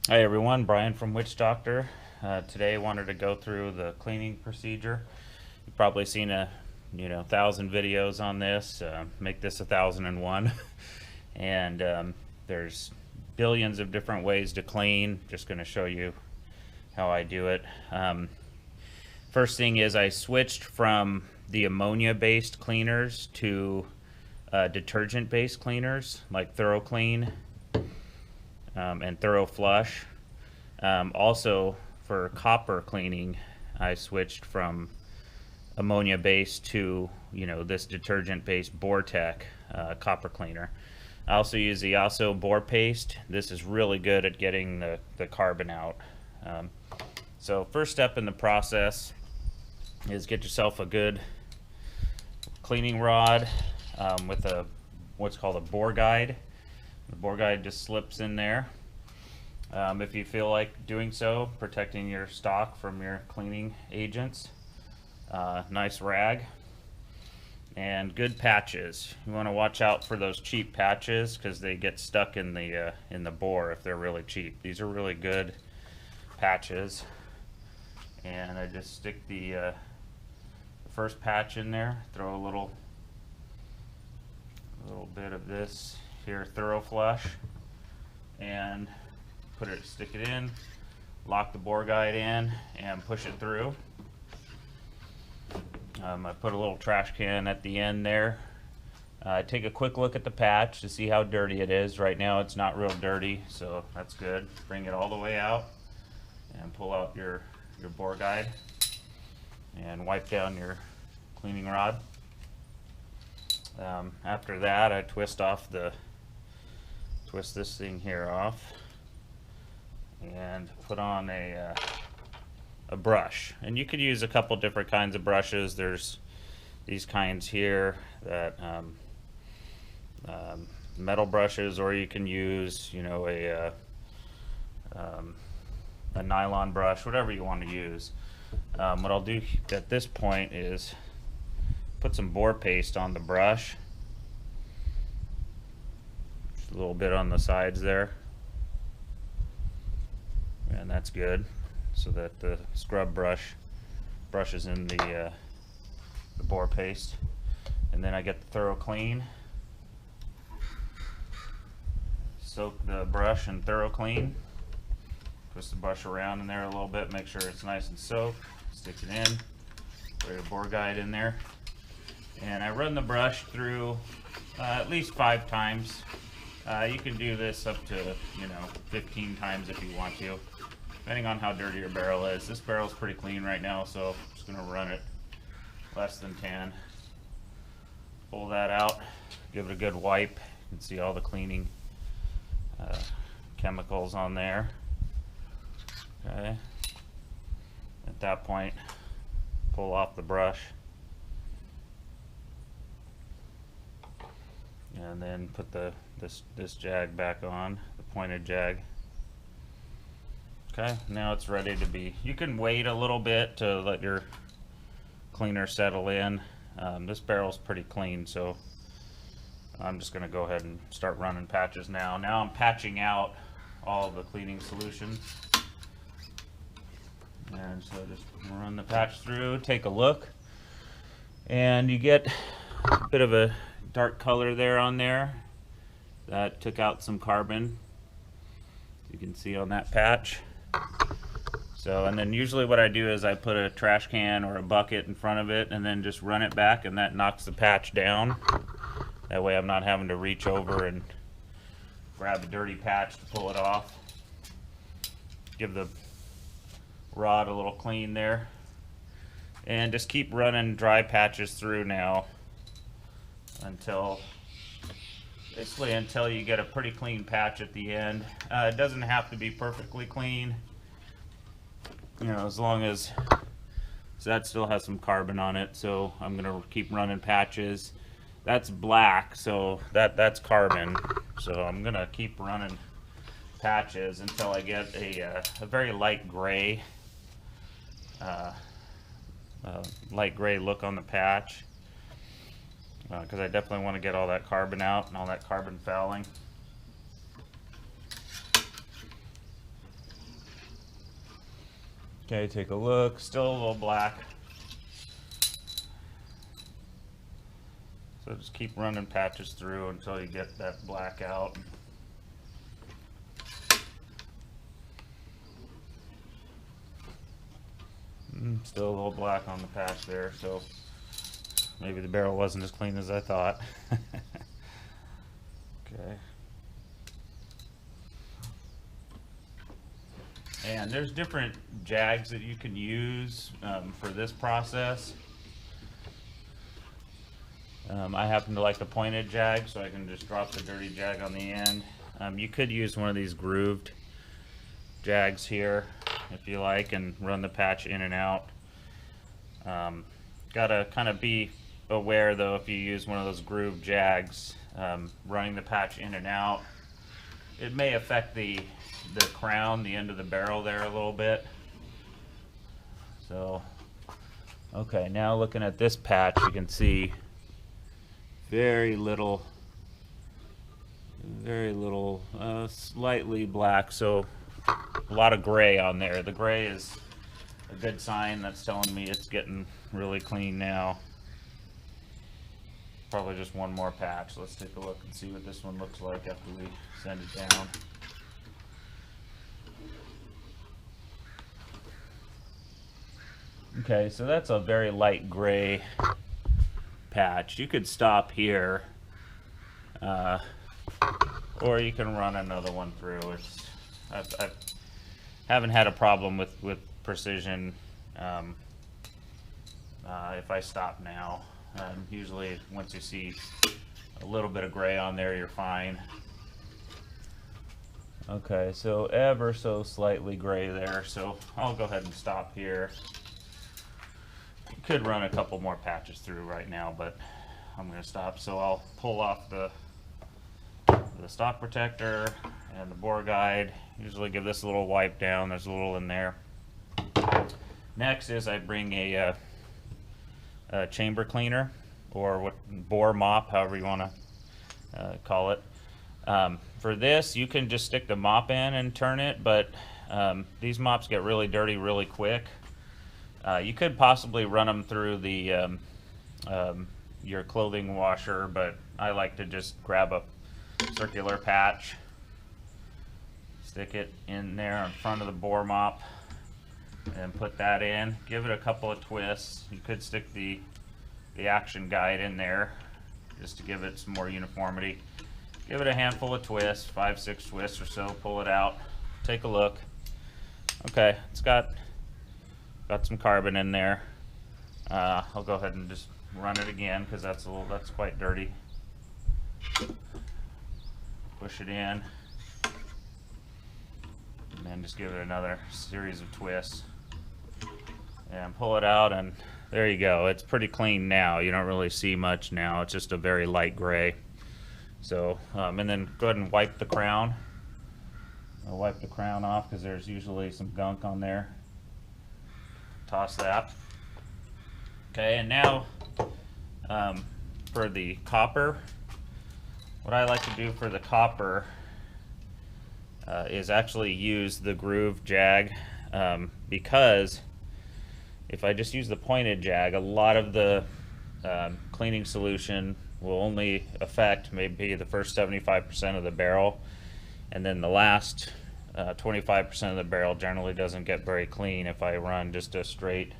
Hi everyone, Brian from Witch Doctor. Today I wanted to go through the cleaning procedure. You've probably seen a 1,000 videos on this. Make this 1,001. And there's billions of different ways to clean. Just going to show you how I do it. First thing is I switched from the ammonia-based cleaners to detergent-based cleaners like Thorough Clean and Thorough Flush. Also, for copper cleaning, I switched from ammonia-based to this detergent-based Bortec copper cleaner. I also use the IOSSO bore paste. This is really good at getting the carbon out. So first step in the process is get yourself a good cleaning rod with what's called a bore guide. The bore guide just slips in there. If you feel like doing so, protecting your stock from your cleaning agents. Nice rag and good patches. You want to watch out for those cheap patches because they get stuck in the bore if they're really cheap. These are really good patches, and I just stick the first patch in there. Throw a little bit of this here Thorough Flush, and stick it in, lock the bore guide in, and push it through. I put a little trash can at the end there. Take a quick look at the patch to see how dirty it is. Right now it's not real dirty, so that's good. Bring it all the way out and pull out your bore guide and wipe down your cleaning rod. After that, I twist this thing here off and put on a brush. And you could use a couple different kinds of brushes. There's these kinds here that metal brushes, or you can use a nylon brush, whatever you want to use. What I'll do at this point is put some bore paste on the brush, just a little bit on the sides there, and that's good, so that the scrub brushes in the bore paste. And then I get the Thorough Clean, soak the brush in Thorough Clean, twist the brush around in there a little bit, make sure it's nice and soaked, stick it in, put your bore guide in there, and I run the brush through at least 5 times. You can do this up to 15 times if you want to, depending on how dirty your barrel is. This barrel's pretty clean right now, so I'm just going to run it less than 10. Pull that out, give it a good wipe. You can see all the cleaning chemicals on there. Okay. At that point, pull off the brush, and then put this jag back on, the pointed jag. Okay, now it's ready to be. You can wait a little bit to let your cleaner settle in. This barrel's pretty clean, so I'm just going to go ahead and start running patches now. Now I'm patching out all the cleaning solution. And so just run the patch through, take a look, and you get a bit of a dark color there on there. That took out some carbon, you can see on that patch. So, and then usually what I do is I put a trash can or a bucket in front of it and then just run it back, and that knocks the patch down. That way I'm not having to reach over and grab a dirty patch to pull it off. Give the rod a little clean there, and just keep running dry patches through now until you get a pretty clean patch at the end. It doesn't have to be perfectly clean, as long as that still has some carbon on it. So I'm gonna keep running patches. That's black, so that's carbon, so I'm gonna keep running patches until I get a very light gray look on the patch, because I definitely want to get all that carbon out and all that carbon fouling. Okay, take a look, still a little black. So just keep running patches through until you get that black out. Still a little black on the patch there, so maybe the barrel wasn't as clean as I thought. Okay. And there's different jags that you can use for this process. I happen to like the pointed jag, so I can just drop the dirty jag on the end. You could use one of these grooved jags here if you like, and run the patch in and out. Gotta kind of be aware though, if you use one of those grooved jags, running the patch in and out, it may affect the crown, the end of the barrel there a little bit. So, okay, now looking at this patch, you can see very little, slightly black, so a lot of gray on there. The gray is a good sign. That's telling me it's getting really clean now. Probably just one more patch. Let's take a look and see what this one looks like after we send it down. Okay, so that's a very light gray patch. You could stop here, or you can run another one through. I haven't had a problem with precision if I stop now. Usually once you see a little bit of gray on there, you're fine. Okay, so ever so slightly gray there, so I'll go ahead and stop here. You could run a couple more patches through right now, but I'm going to stop. So I'll pull off the stock protector and the bore guide. Usually give this a little wipe down. There's a little in there. Next is I bring a chamber cleaner, or what, bore mop, however you want to call it. For this, you can just stick the mop in and turn it, but these mops get really dirty really quick. You could possibly run them through the your clothing washer, but I like to just grab a circular patch, stick it in there in front of the bore mop, and put that in. Give it a couple of twists. You could stick the action guide in there just to give it some more uniformity. Give it a handful of twists, 5-6 twists or so. Pull it out. Take a look. Okay, it's got some carbon in there. I'll go ahead and just run it again because that's quite dirty. Push it in, and then just give it another series of twists, and pull it out, and there you go. It's pretty clean now. You don't really see much now. It's just a very light gray. So, and then go ahead and wipe the crown. I'll wipe the crown off because there's usually some gunk on there. Toss that. Okay, and now for the copper, what I like to do for the copper is actually use the groove jag, because if I just use the pointed jag, a lot of the cleaning solution will only affect maybe the first 75% of the barrel, and then the last 25% of the barrel generally doesn't get very clean if I run just a straight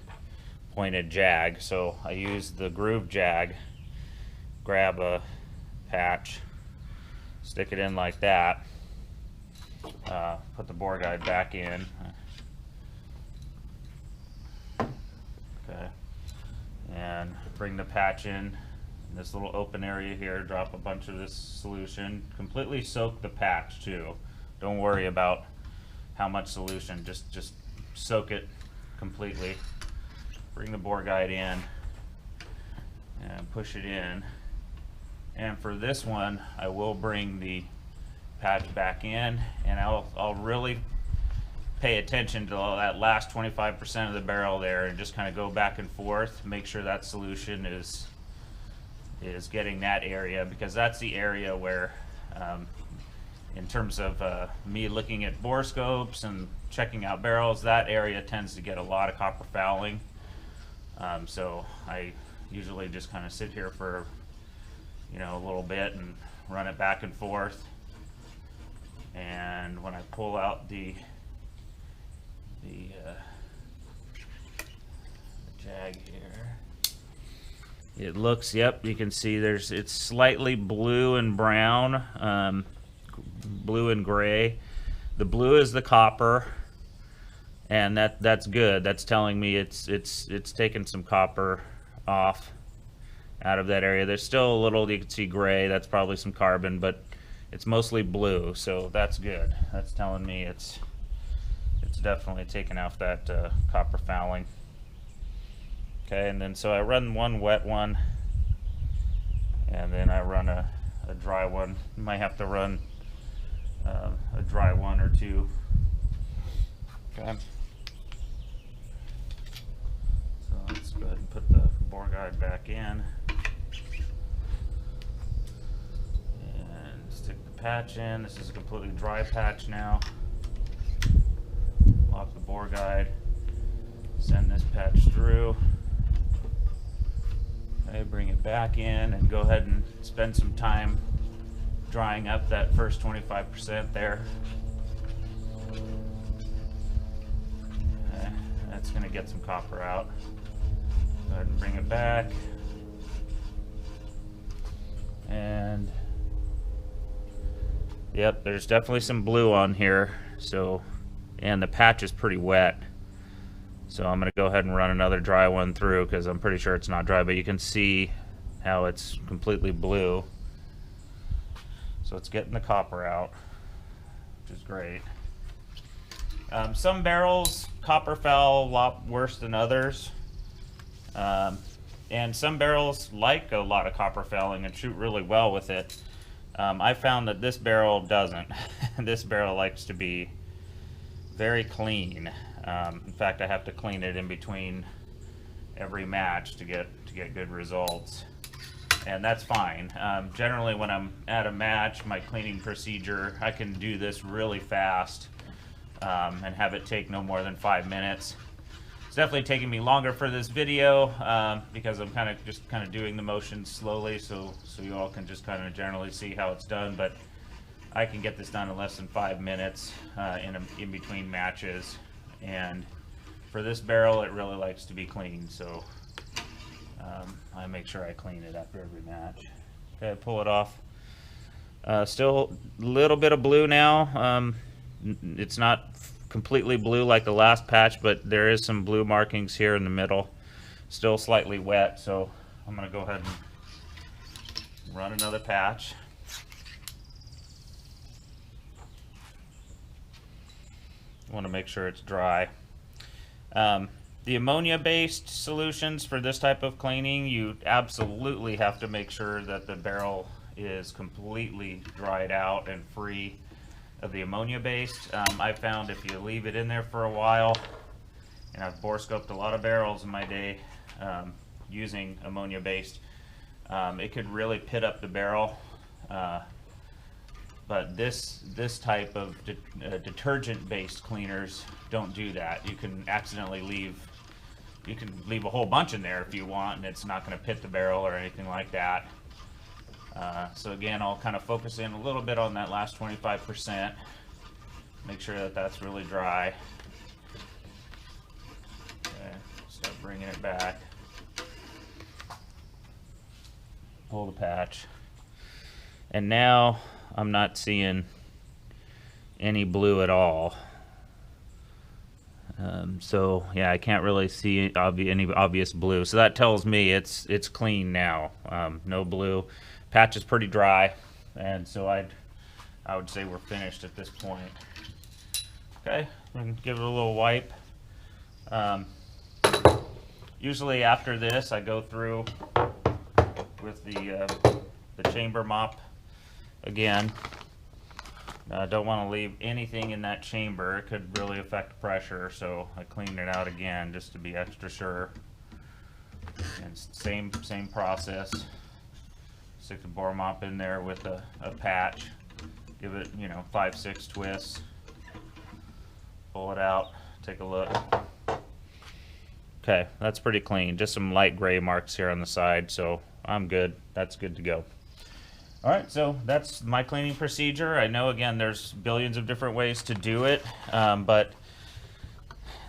pointed jag. So I use the groove jag, grab a patch, stick it in like that, put the bore guide back in, okay, and bring the patch in this little open area here, drop a bunch of this solution, completely soak the patch too. Don't worry about how much solution, just soak it completely. Bring the bore guide in and push it in. And for this one, I will bring the patch back in, and I'll really pay attention to all that last 25% of the barrel there, and just kind of go back and forth, make sure that solution is getting that area, because that's the area where in terms of me looking at bore scopes and checking out barrels, that area tends to get a lot of copper fouling. So I usually just kind of sit here for, you know, a little bit and run it back and forth. And when I pull out the jag here, it looks, yep, you can see it's slightly blue and brown, blue and gray. The blue is the copper, and that's good. That's telling me it's taken some copper off out of that area. There's still a little, you can see gray, that's probably some carbon, but it's mostly blue, so that's good. That's telling me it's definitely taken off that copper fouling. Okay, and then so I run one wet one, and then I run a dry one. You might have to run a dry one or two. Okay. So let's go ahead and put the bore guide back in. And stick the patch in. This is a completely dry patch now. Lock the bore guide. Send this patch through. Okay, bring it back in and go ahead and spend some time drying up that first 25% there. Okay, that's going to get some copper out. Go ahead and bring it back. And yep, there's definitely some blue on here. So, and the patch is pretty wet. So I'm going to go ahead and run another dry one through because I'm pretty sure it's not dry, but you can see how it's completely blue. So it's getting the copper out, which is great. Some barrels copper foul a lot worse than others. And some barrels like a lot of copper fouling and shoot really well with it. I found that this barrel doesn't. This barrel likes to be very clean. In fact, I have to clean it in between every match to get good results, and that's fine. Generally, when I'm at a match, my cleaning procedure, I can do this really fast and have it take no more than 5 minutes. It's definitely taking me longer for this video because I'm kind of doing the motions slowly, so you all can just kind of generally see how it's done. But I can get this done in less than 5 minutes in between matches. And for this barrel, it really likes to be clean, so I make sure I clean it after every match. Okay, pull it off. Still a little bit of blue now. It's not completely blue like the last patch, but there is some blue markings here in the middle. Still slightly wet, so I'm going to go ahead and run another patch. Want to make sure it's dry. The ammonia-based solutions for this type of cleaning, you absolutely have to make sure that the barrel is completely dried out and free of the ammonia-based. I found if you leave it in there for a while, and I've bore scoped a lot of barrels in my day using ammonia-based, it could really pit up the barrel. But this type of detergent-based cleaners don't do that. You can accidentally leave a whole bunch in there if you want, and it's not going to pit the barrel or anything like that. So again, I'll kind of focus in a little bit on that last 25%. Make sure that that's really dry. Okay, start bringing it back. Pull the patch, and now I'm not seeing any blue at all. So yeah, I can't really see any obvious blue. So that tells me it's clean now. No blue. Patch is pretty dry, and so I would say we're finished at this point. Okay, and give it a little wipe. Usually after this, I go through with the chamber mop again. I don't want to leave anything in that chamber. It could really affect pressure, so I clean it out again just to be extra sure. And same process. Stick the bore mop in there with a patch, Give it, you know, 5-6 twists. Pull it out, take a look. Okay, that's pretty clean. Just some light gray marks here on the side, so I'm good. That's good to go. All right, so that's my cleaning procedure. I know, again, there's billions of different ways to do it, but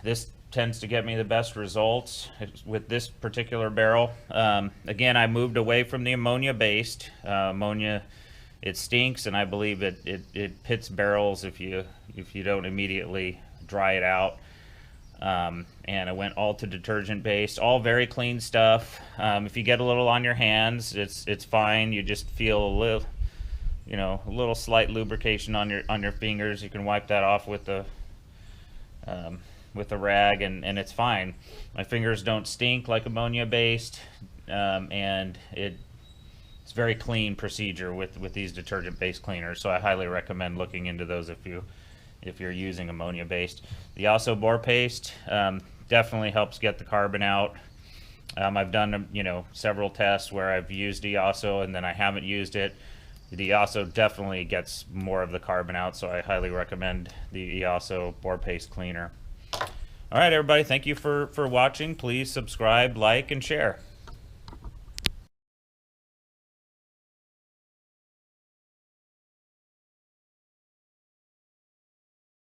this tends to get me the best results with this particular barrel. Again, I moved away from the ammonia-based. Ammonia, it stinks, and I believe it pits barrels if you don't immediately dry it out. And I went all to detergent based, all very clean stuff. If you get a little on your hands, it's fine. You just feel a little, you know, a little slight lubrication on your fingers. You can wipe that off with a rag, and it's fine. My fingers don't stink like ammonia based, and it's very clean procedure with these detergent based cleaners. So I highly recommend looking into those if you're using ammonia based. The IOSSO bore paste definitely helps get the carbon out. I've done, you know, several tests where I've used IOSSO and then I haven't used it. The IOSSO definitely gets more of the carbon out, so I highly recommend the IOSSO bore paste cleaner. All right, everybody, thank you for watching. Please subscribe, like, and share.